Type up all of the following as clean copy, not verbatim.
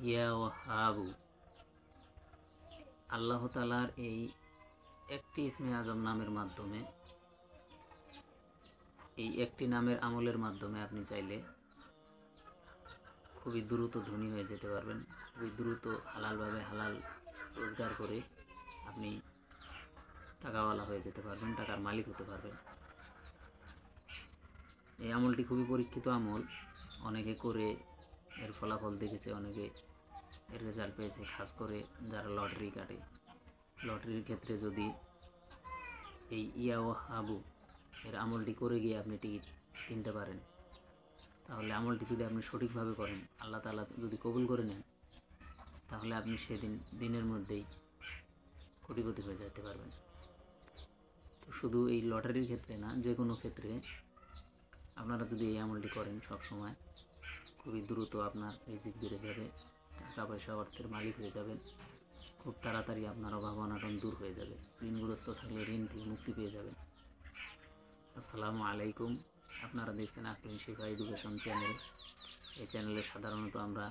ইয়া ওয়াহাবু। আল্লাহ তাআলার এই একটি ইসমে আজম নামের মাধ্যমে, এই একটি নামের আমলের মাধ্যমে আপনি চাইলে খুবই দ্রুত ধনী হয়ে যেতে পারবেন। খুবই দ্রুত হালালভাবে হালাল রোজগার করে আপনি টাকাওয়ালা হয়ে যেতে পারবেন, টাকার মালিক হতে পারবেন। এই আমলটি খুবই পরীক্ষিত আমল। অনেকে করে এর ফলাফল দেখেছে, অনেকে এর রেজাল্ট পেয়েছে। খাস করে যারা লটারি কাটে, লটারির ক্ষেত্রে যদি এই ইয়া ওয়াহাবু এর আমলটি করে গিয়ে আপনি টিকিট কিনতে পারেন, তাহলে আমলটি যদি আপনি সঠিকভাবে করেন, আল্লাহ তাআলা যদি কবুল করে নেন, তাহলে আপনি সেদিন দিনের মধ্যেই কোটিপতি হয়ে যেতে পারবেন। তো শুধু এই লটারির ক্ষেত্রে না, যে কোনো ক্ষেত্রে আপনারা যদি এই আমলটি করেন, সব সময় খুবই দ্রুত আপনার রিজিক বেড়ে যাবে, টাকা পয়সা অর্থের মালিক হয়ে যাবেন। খুব তাড়াতাড়ি আপনার অভাব অনাটন দূর হয়ে যাবে। ঋণগ্রস্ত থাকলে ঋণ থেকে মুক্তি পেয়ে যাবেন। আসসালামু আলাইকুম। আপনারা দেখছেন আকলিম শিফা এডুকেশন চ্যানেল। এই চ্যানেলে সাধারণত আমরা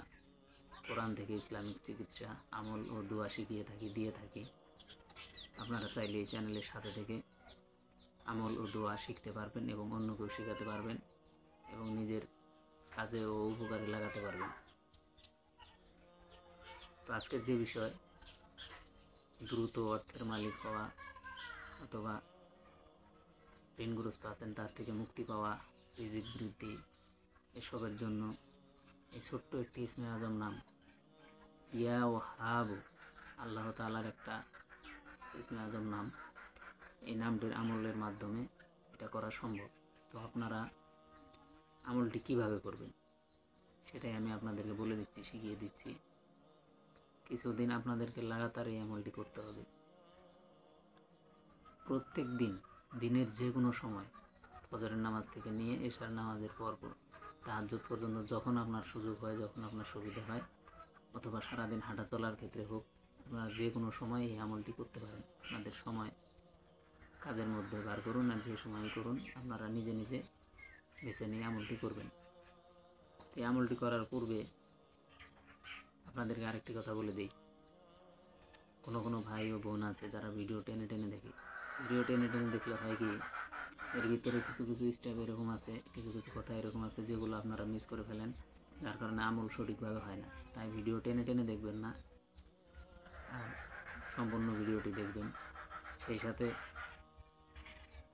কোরআন থেকে ইসলামিক চিকিৎসা, আমল ও দোয়া শিখিয়ে দিয়ে থাকি। আপনারা চাইলে এই চ্যানেলের সাথে থেকে আমল ও দোয়া শিখতে পারবেন এবং অন্যকেও শেখাতে পারবেন এবং নিজের কাজে ও উপকারে লাগাতে পারবেন। তো আজকের যে বিষয়, দ্রুত অর্থের মালিক হওয়া অথবা ঋণগ্রস্ত আছেন তার থেকে মুক্তি পাওয়া, রিজিক বৃদ্ধি, এসবের জন্য এই ছোট্ট একটি ইসমে আজম নাম ইয়া ওয়াহাবু, আল্লাহ তাআলার একটা ইসমে আজম নাম। এই নামটির আমলের মাধ্যমে এটা করা সম্ভব। তো আপনারা আমলটি কিভাবে করবেন সেটাই আমি আপনাদেরকে বলে দিচ্ছি, শিখিয়ে দিচ্ছি। কিছুদিন আপনাদেরকে লাগাতার এই আমলটি করতে হবে। প্রত্যেক দিন, দিনের যে কোনো সময়, ফজরের নামাজ থেকে নিয়ে এশার নামাজের পর তাহাজ্জুদ পর্যন্ত, যখন আপনার সুযোগ হয়, যখন আপনার সুবিধা হয়, অথবা সারাদিন হাঁটা চলার ক্ষেত্রে হোক, আপনারা যে কোনো সময় এই আমলটি করতে পারেন। আপনাদের সময় কাজের মধ্যে বার করুন, আর যে সময় করুন, আপনারা নিজে নিজে বেছে নিয়ে আমলটি করবেন। এই আমলটি করার পূর্বে আপনাদেরকে আরেকটি কথা বলে দিই। কোনো ভাই ও বোন আছে যারা ভিডিও টেনে টেনে দেখে। ভিডিও টেনে টেনে দেখলে হয় কি, এর ভিতরে কিছু কিছু স্টেপ এরকম আছে, কিছু কিছু কথা এরকম আছে যেগুলো আপনারা মিস করে ফেলেন, যার কারণে আমল সঠিকভাবে হয় না। তাই ভিডিও টেনে টেনে দেখবেন না, আর সম্পূর্ণ ভিডিওটি দেখবেন। সেই সাথে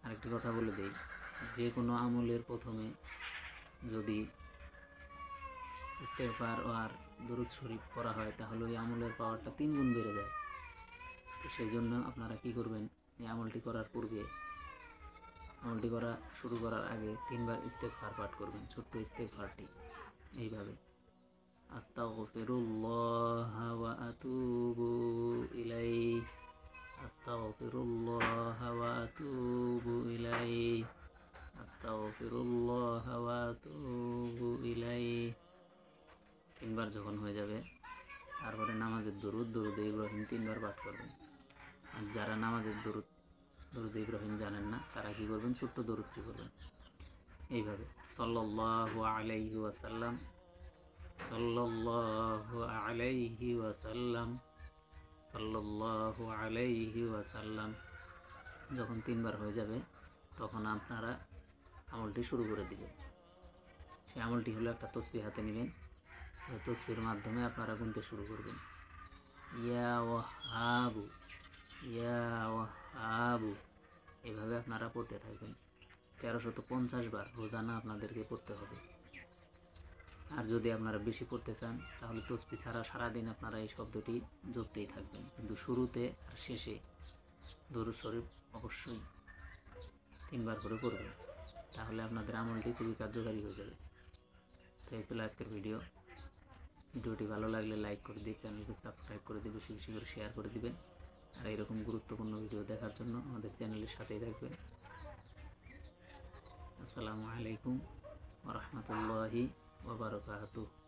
আরেকটি কথা বলে দেই, যে কোনো আমলের প্রথমে যদি ইস্তেগফার আর দরুদ শরীফ করা হয়, তাহলে ওই আমলের পাওয়ারটা 3 গুণ বেড়ে যায়। তো সেই জন্য আপনারা কি করবেন, এই আমলটি করার পূর্বে, আমলটি করা শুরু করার আগে 3 বার ইস্তেগফার পাঠ করবেন। ছোট্ট ইস্তেগফারটি এইভাবে: আস্তাগফিরুল্লাহ ওয়া আতুবু ইলাইহি, আস্তাগফিরুল্লাহ ওয়া আতুবু ইলাইহি, আস্তাগফিরুল্লাহ ওয়া আতুবু ইলাইহি। 3 বার যখন হয়ে যাবে, তারপরে নামাজের দরুদে ইব্রাহিম 3 বার পাঠ করবেন। আর যারা নামাজের দরুদে ইব্রাহিম জানেন না, তারা কি করবেন, ছোট্ট দরুদটি করবেন এইভাবে: সাল্লাল্লাহু আলাইহি ওয়াসাল্লাম, সাল্লাল্লাহু আলাইহি ওয়াসাল্লাম, সাল্লাল্লাহু আলাইহি ওয়াসাল্লাম। যখন 3 বার হয়ে যাবে, তখন আপনারা আমলটি শুরু করে দিবেন। সেই আমলটি হলো, একটা তসবিহ হাতে নেবেন, ওই তসবির মাধ্যমে আপনারা গুনতে শুরু করবেন। ইয়া ওয়াহাবু, ইয়া ওয়াহাবু, এভাবে আপনারা পড়তে থাকবেন। 1350 বার রোজানা আপনাদেরকে পড়তে হবে। আর যদি আপনারা বেশি পড়তে চান, তাহলে তসবিহ ছাড়া সারাদিন আপনারা এই শব্দটি জপতেই থাকবেন। কিন্তু শুরুতে আর শেষে দরুদ শরীফ অবশ্যই 3 বার করে পড়বেন, তাহলে আপনাদের আমলটি খুবই কার্যকারী হয়ে যাবে। তো এই ছিল আজকের ভিডিওটি ভালো লাগলে লাইক করে দিয়ে চ্যানেলকে সাবস্ক্রাইব করে দিয়ে বেশি বেশি করে শেয়ার করে দিবেন। আর এরকম গুরুত্বপূর্ণ ভিডিও দেখার জন্য আমাদের চ্যানেলের সাথেই থাকবেন। আসসালামু আলাইকুম ওয়া রাহমাতুল্লাহি ওয়া বারাকাতুহু।